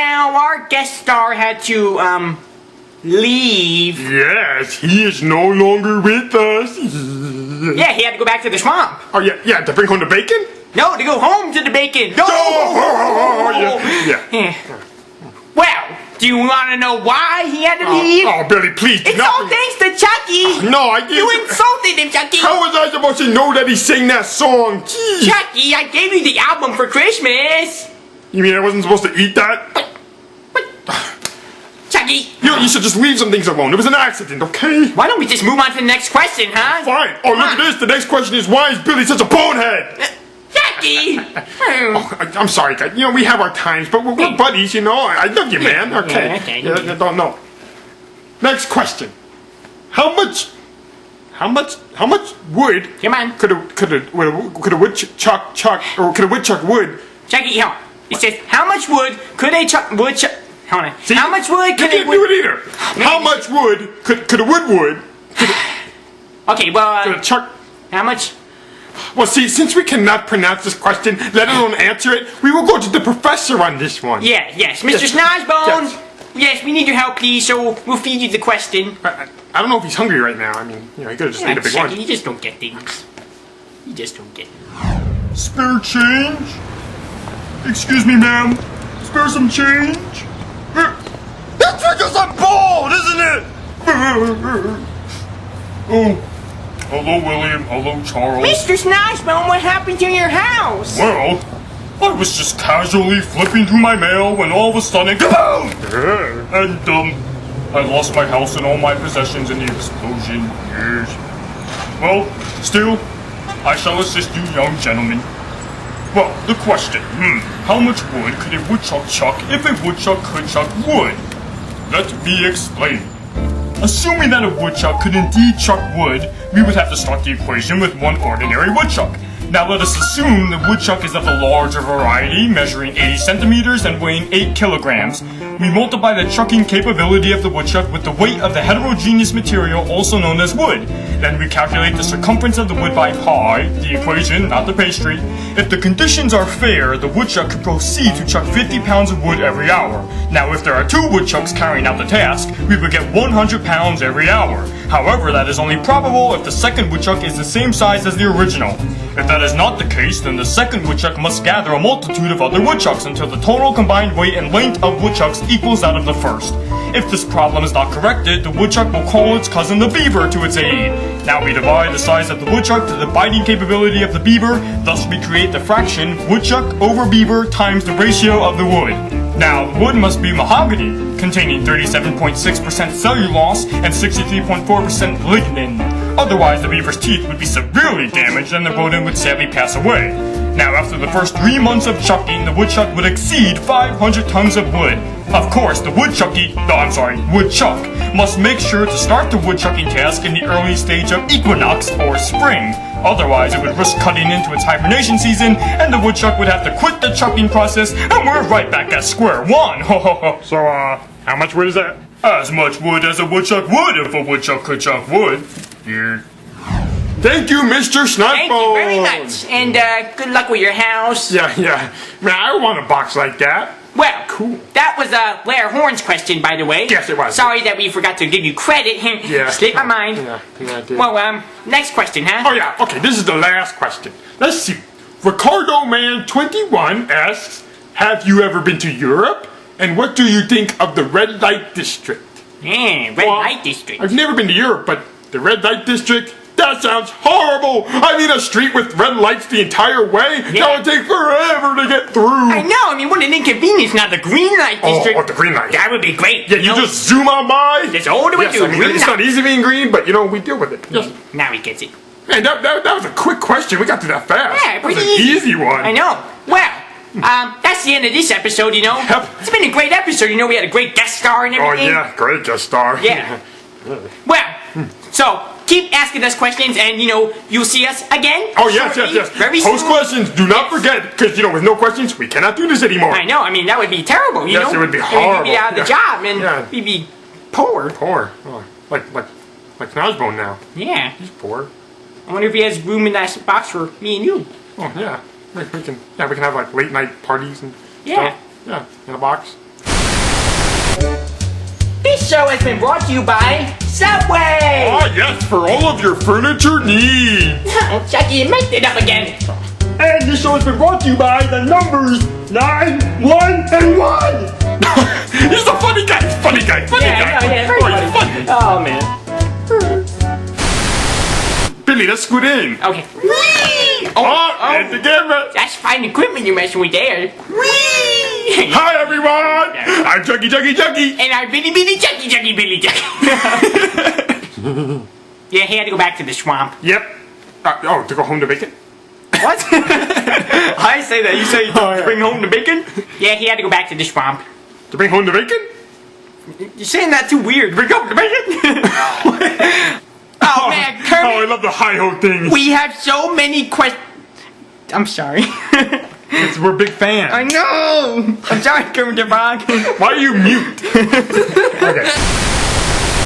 Well, our guest star had to, leave. Yes, he is no longer with us. Yeah, he had to go back to the swamp. Oh, yeah, to bring home the bacon? No, to go home to the bacon. No! Yeah. Well, do you want to know why he had to leave? Oh, Billy, please. It's all thanks to Chucky. No, I didn't. You insulted him, Chucky. How was I supposed to know that he sang that song? Jeez. Chucky, I gave you the album for Christmas. You mean I wasn't supposed to eat that? Chucky. You should just leave some things alone. It was an accident, okay? Why don't we just move on to the next question, huh? Fine. Oh, look at this. The next question is, why is Billy such a bonehead? Chucky. I'm sorry, guys. You know, we have our times, but we're buddies, you know. I love you, man. Okay. Yeah, Don't know. Next question. How much wood Come on. could a woodchuck wood? Chucky, hold on. It says, how much wood could a woodchuck... Hold on. See, how much wood could you can't do it either. How much wood could a wood? Okay, well, Could a chuck? how much... Well, see, since we cannot pronounce this question, let alone answer it, we will go to the professor on this one. Yes, Mr. Snozbone. Yes, we need your help, please, so we'll feed you the question. I don't know if he's hungry right now. I mean, you know, he could have just ate a big Chucky, one. you just don't get things. You just don't get it. Spare change? Excuse me, ma'am. Spare some change? That's because I'm bald, isn't it? Oh, hello, William. Hello, Charles. Mr. Snozbone, what happened to your house? Well, I was just casually flipping through my mail when all of a sudden, kaboom! And, I lost my house and all my possessions in the explosion. Yes. Well, still, I shall assist you, young gentlemen. Well, the question, how much wood could a woodchuck chuck if a woodchuck could chuck wood? Let me explain. Assuming that a woodchuck could indeed chuck wood, we would have to start the equation with one ordinary woodchuck. Now let us assume the woodchuck is of the larger variety, measuring 80 centimeters and weighing 8 kilograms. We multiply the chucking capability of the woodchuck with the weight of the heterogeneous material also known as wood. Then we calculate the circumference of the wood by pi, the equation, not the pastry. If the conditions are fair, the woodchuck could proceed to chuck 50 pounds of wood every hour. Now if there are 2 woodchucks carrying out the task, we would get 100 pounds every hour. However, that is only probable if the second woodchuck is the same size as the original. If that is not the case, then the second woodchuck must gather a multitude of other woodchucks until the total combined weight and length of woodchucks equals that of the first. If this problem is not corrected, the woodchuck will call its cousin the beaver to its aid. Now we divide the size of the woodchuck to the biting capability of the beaver, thus we create the fraction woodchuck over beaver times the ratio of the wood. Now, the wood must be mahogany, containing 37.6% cellulose and 63.4% lignin. Otherwise, the beaver's teeth would be severely damaged and the rodent would sadly pass away. Now, after the first 3 months of chucking, the woodchuck would exceed 500 tons of wood. Of course, the woodchuck must make sure to start the woodchucking task in the early stage of equinox or spring. Otherwise, it would risk cutting into its hibernation season, and the woodchuck would have to quit the chucking process, and we're right back at square one. So, how much wood is that? As much wood as a woodchuck would if a woodchuck could chuck wood. Yeah. Thank you, Mr. Snuggle. Thank you very much, and good luck with your house. Yeah. Man, I want a box like that. Well, cool. That was larhorn's question, by the way. Yes, it was. Sorry that we forgot to give you credit. Yeah. Slipped my mind. Yeah, I did. Well, next question, huh? Oh, yeah. Okay, this is the last question. Let's see. Ricardo Man 21 asks, have you ever been to Europe? And what do you think of the red light district? Yeah, red light district. I've never been to Europe, but the red light district, that sounds horrible! I mean, a street with red lights the entire way? Yeah. That would take forever to get through! I know, I mean, what an inconvenience. Now, the green light district... Oh, the green light. That would be great. Yeah, you just zoom on by? Just all the way yes, through. I mean, it's not easy being green, but, you know, we deal with it. Yes. Now he gets it. Man, that was a quick question. We got through that fast. Yeah, pretty that was an easy one. I know. Well... that's the end of this episode, you know. Yep. It's been a great episode, you know. We had a great guest star and everything. Oh, yeah, great guest star. Yeah. Well, so keep asking us questions, and you know you'll see us again. Oh yes. Very Post soon. questions. Do not forget, because you know with no questions we cannot do this anymore. I know. I mean that would be terrible. You know. Yes, it would be horrible. We'd be out of the job, and we'd be poor. Poor. Oh, like Nosbone now. Yeah. He's poor. I wonder if he has room in that box for me and you. Oh yeah. We can have like late night parties and stuff. Yeah, in a box. This show has been brought to you by Subway! Ah, yes, for all of your furniture needs. Oh, Chucky, you messed it up again. And this show has been brought to you by the numbers 9, 1, and 1! He's a funny guy, funny guy, funny guy. Yeah, very Oh, he's funny. funny. Oh, man. Billy, let's scoot in. Okay. And the camera. That's fine equipment you're messing with there. Hi, everyone. I'm Chucky. And our Billy Chucky. Yeah, he had to go back to the swamp. Yep. To go home to bacon? What? I say that. You say you bring home the bacon? Yeah, he had to go back to the swamp. To bring home the bacon? You're saying that too weird. Bring home the bacon? Oh, man, Kermit. Oh, I love the hi-ho thing. We have so many questions. I'm sorry. We're big fans. I know. I'm sorry, Kermit the Frog. Why are you mute? Okay.